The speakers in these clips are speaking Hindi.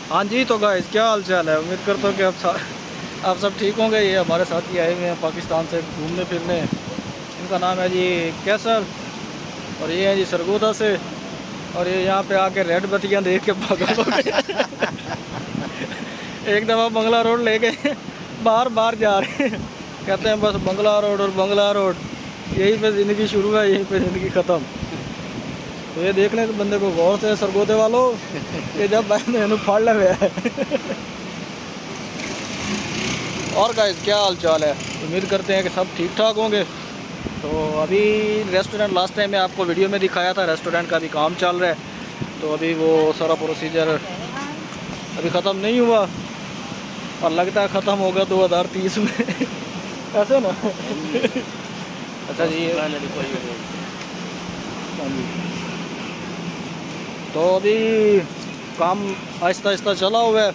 हाँ जी, तो गाइस क्या हाल चाल है। उम्मीद करता हूँ कि आप सब ठीक होंगे। ये हमारे साथ ही आए हुए हैं पाकिस्तान से घूमने फिरने। इनका नाम है जी कैसर और ये है जी सरगोदा से। और ये यहाँ पे आके रेड बत्तियाँ देख के पागल हो गए। एक दफ़ा बंगला रोड ले गए, बार बार जा रहे हैं। कहते हैं बस बंगला रोड और बंगला रोड, यहीं पे ज़िंदगी शुरू है, यहीं पे ज़िंदगी ख़त्म। तो ये देख लें बंदे को गौर से सरगोदे वालों, ये जब मैंने फाड़ लगे है। और गाइस क्या हाल चाल है। उम्मीद करते हैं कि सब ठीक ठाक होंगे। तो अभी रेस्टोरेंट लास्ट टाइम में आपको वीडियो में दिखाया था, रेस्टोरेंट का भी काम चल रहा है। तो अभी वो सारा प्रोसीजर अभी ख़त्म नहीं हुआ और लगता है ख़त्म होगा 2030 में। ऐसे ना। अच्छा जी, तो अभी काम आहिस्ता आहिस्ता चला हुआ है।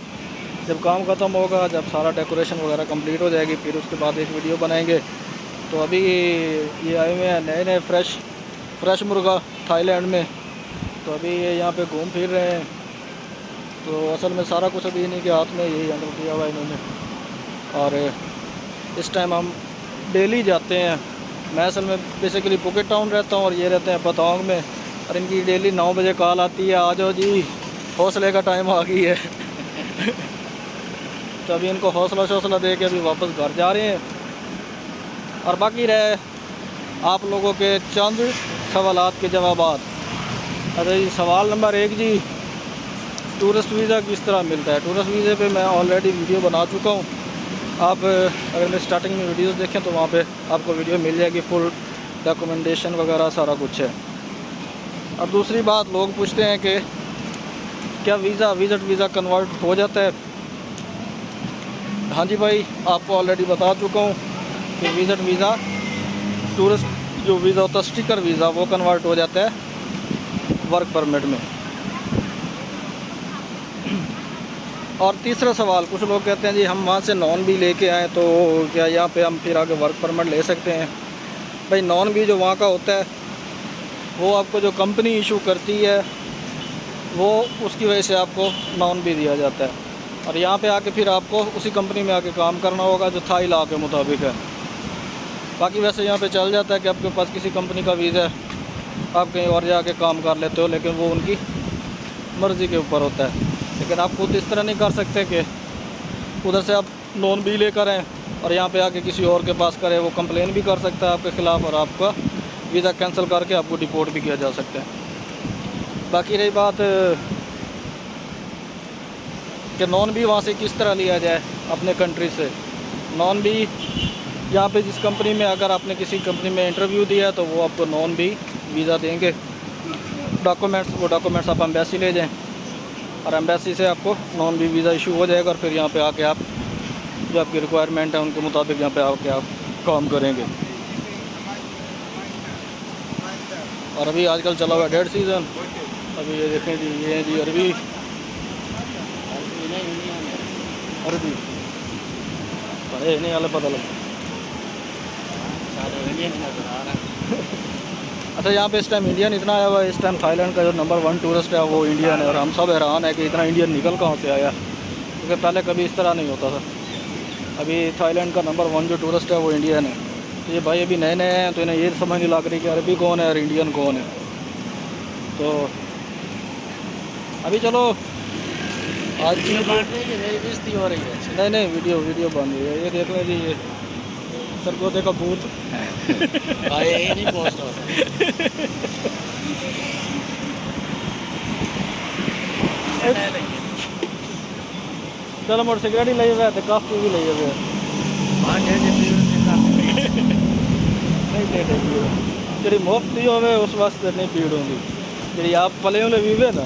जब काम ख़त्म होगा, जब सारा डेकोरेशन वगैरह कंप्लीट हो जाएगी, फिर उसके बाद एक वीडियो बनाएंगे। तो अभी ये आए हुए हैं नए नए फ्रेश मुर्गा थाईलैंड में। तो अभी ये यहाँ पे घूम फिर रहे हैं। तो असल में सारा कुछ अभी इन्हीं के हाथ में यही हैंडल किया हुआ है इन्होंने। और इस टाइम हम डेली जाते हैं। मैं असल में बेसिकली पुकेट टाउन रहता हूँ और ये रहते हैं पतंग में। और इनकी डेली 9 बजे कॉल आती है, आ जाओ जी हौसले का टाइम आ गई है। तो अभी इनको हौसला दे के अभी वापस घर जा रहे हैं। और बाकी रहे आप लोगों के चंद सवालात के जवाबात। अरे जी, सवाल नंबर 1 जी, टूरिस्ट वीज़ा किस तरह मिलता है। टूरिस्ट वीज़े पे मैं ऑलरेडी वीडियो बना चुका हूँ। आप अगर मैं स्टार्टिंग में वीडियोस देखें तो वहाँ पे आपको वीडियो मिल जाएगी, फुल डॉक्यूमेंटेशन वगैरह सारा कुछ है। और दूसरी बात, लोग पूछते हैं कि क्या विज़िट वीज़ा कन्वर्ट हो जाता है। हाँ जी भाई, आपको ऑलरेडी बता चुका हूँ कि विज़िट वीज़ा, टूरिस्ट जो वीज़ा होता है स्टिकर वीज़ा, वो कन्वर्ट हो जाता है वर्क परमिट में। और तीसरा सवाल, कुछ लोग कहते हैं जी हम वहाँ से नॉन भी लेके आए तो क्या यहाँ पे हम फिर आगे वर्क परमिट ले सकते हैं। भाई नॉन भी जो वहाँ का होता है वो आपको जो कंपनी इशू करती है वो उसकी वजह से आपको नॉन भी दिया जाता है। और यहाँ पे आके फिर आपको उसी कंपनी में आके काम करना होगा जो थाई लॉ के मुताबिक है। बाकी वैसे यहाँ पे चल जाता है कि आपके पास किसी कंपनी का वीज़ा है, आप कहीं और जाके काम कर लेते हो, लेकिन वो उनकी मर्ज़ी के ऊपर होता है। लेकिन आप खुद इस तरह नहीं कर सकते कि उधर से आप नॉन भी लेकर आएँ और यहाँ पे आके किसी और के पास करें। वो कंप्लेन भी कर सकता है आपके ख़िलाफ़ और आपका वीज़ा कैंसिल करके आपको डिपोर्ट भी किया जा सकता है। बाकी रही बात कि नॉन भी वहाँ से किस तरह लिया जाए अपने कंट्री से। नॉन भी यहाँ पे जिस कंपनी में, अगर आपने किसी कंपनी में इंटरव्यू दिया है तो वो आपको नॉन भी वीज़ा देंगे। वो डॉक्यूमेंट्स आप एम्बेसी ले जाएँ और एम्बेसी से आपको नॉन भी वीज़ा इशू हो जाएगा। और फिर यहाँ पे आके आप जो आपकी रिक्वायरमेंट है उनके मुताबिक यहाँ पे आके आप काम करेंगे। और अभी आजकल चला हुआ डेड सीज़न। अभी ये देखें जी, ये है जी अरबी पढ़े नहीं वाले पता लगा। अच्छा, यहाँ पे इस टाइम इंडियन इतना आया हुआ है। इस टाइम थाईलैंड का जो नंबर 1 टूरिस्ट है वो इंडियन है। और हम सब हैरान है कि इतना इंडियन निकल कहाँ से आया, क्योंकि पहले कभी इस तरह नहीं होता था। अभी थाईलैंड का नंबर 1 जो टूरिस्ट है वो इंडियन है। तो ये भाई अभी नए नए हैं तो इन्हें ये समझ नहीं लग रही कि अरबी कौन है और इंडियन कौन है। तो अभी चलो आज बेइज्जती हो रही है। नहीं वीडियो बन रही है। ये देख लें जी, ये सरगोदे का भूत। नहीं पोस्ट हो चलो मोटर सिगरेट ही ले हुए तो काफ़ी भी ले हुए जी मुफ्त ही होवे उस वास्ते नहीं भीड़ होंगी। जी आप पले होने पीवे ना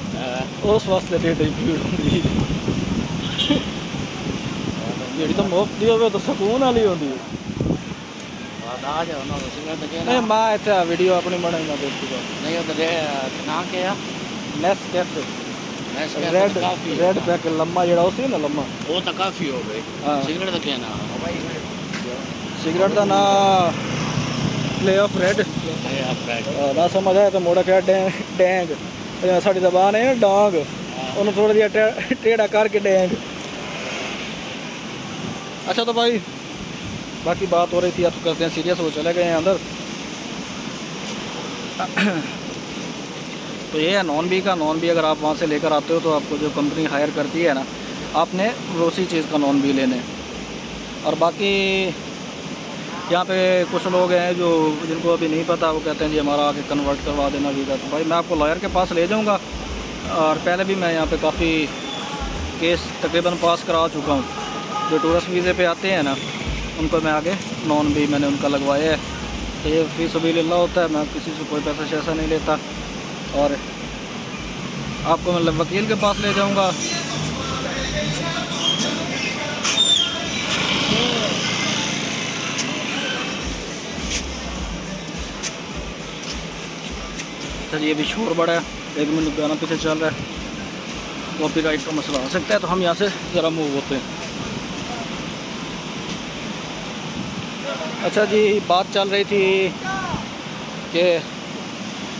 उस वास्ते डेट ही भीड़ होंगी। जी तो मुफ्त ही होवे तो सुकून वाली होंगी। नहीं मैं इतना वीडियो अपनी बनाई ना देखूँगा। नहीं ना क्या नेस कैफे रेड पैक लम्मा जड़ा उसी ना लम्मा वो तो काफ़ी हो गई। हाँ सिगरेट का क्या नाम सिगरेट का ना प्ले ऑफ रेड ना समझ आया तो मोड़ा क्या डैंग साड़ी जबान है ना डांग उन्होंने थोड़ा दिया टेढ़ा करके डेंग। अच्छा तो भाई बाकी बात हो रही थी, आप तो करते हैं सीरियस, वो चले गए हैं अंदर। तो ये है नॉन बी का। नॉन बी अगर आप वहाँ से लेकर आते हो तो आपको जो कंपनी हायर करती है ना, आपने उसी चीज़ का नॉन बी लेने। और बाकी यहाँ पे कुछ लोग हैं जो जिनको अभी नहीं पता, वो कहते हैं जी हमारा आके कन्वर्ट करवा देना वीज़ा। तो भाई मैं आपको लॉयर के पास ले जाऊँगा, और पहले भी मैं यहाँ पे काफ़ी केस तकरीबन पास करा चुका हूँ। जो टूरिस्ट वीज़े पे आते हैं ना, उनको मैं आगे नॉन बी मैंने उनका लगवाया है। तो ये फ़ी सबीलिल्लाह होता है, मैं किसी से कोई पैसा शैसा नहीं लेता। और आपको मैं वकील के पास ले जाऊँगा। चलिए अभी शोर बड़ा है, 1 मिनट गाना पीछे चल रहा है, कॉपीराइट का मसला आ सकता है, तो हम यहाँ से ज़रा मूव होते हैं। अच्छा जी, बात चल रही थी कि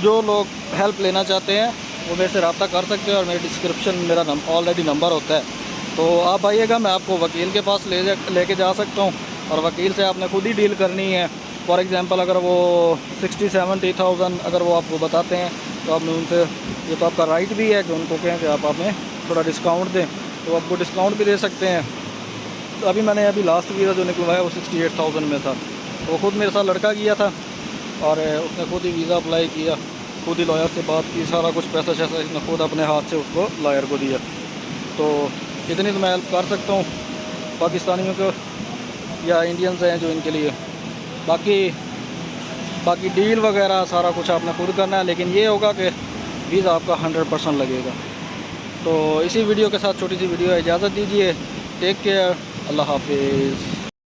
जो लोग हेल्प लेना चाहते हैं वो मेरे से रब्ता कर सकते हैं, और मेरे डिस्क्रिप्शन मेरा ऑलरेडी नंबर होता है। तो आप आइएगा, मैं आपको वकील के पास लेके जा सकता हूँ, और वकील से आपने खुद ही डील करनी है। फॉर एग्ज़ाम्पल अगर वो 60-70,000 अगर वो आपको बताते हैं, तो आपने उनसे, ये तो आपका राइट भी है कि उनको कहें कि आप हमें थोड़ा डिस्काउंट दें, तो आपको डिस्काउंट भी दे सकते हैं। तो अभी लास्ट वीज़ा जो निकलवाया वो 68,000 में था। तो वो खुद मेरे साथ लड़का गया था, और उसने खुद ही वीज़ा अप्लाई किया, खुद ही लॉयर से बात की, सारा कुछ पैसा शैसा इसने खुद अपने हाथ से उसको लॉयर को दिया। तो इतनी तो मैं हेल्प कर सकता हूँ पाकिस्तानियों को या इंडियंस हैं जो इनके लिए। बाकी डील वगैरह सारा कुछ आपने खुद करना है, लेकिन ये होगा कि वीज़ा आपका 100% लगेगा। तो इसी वीडियो के साथ छोटी सी वीडियो है, इजाज़त दीजिए। टेक केयर, अल्लाह हाफिज़।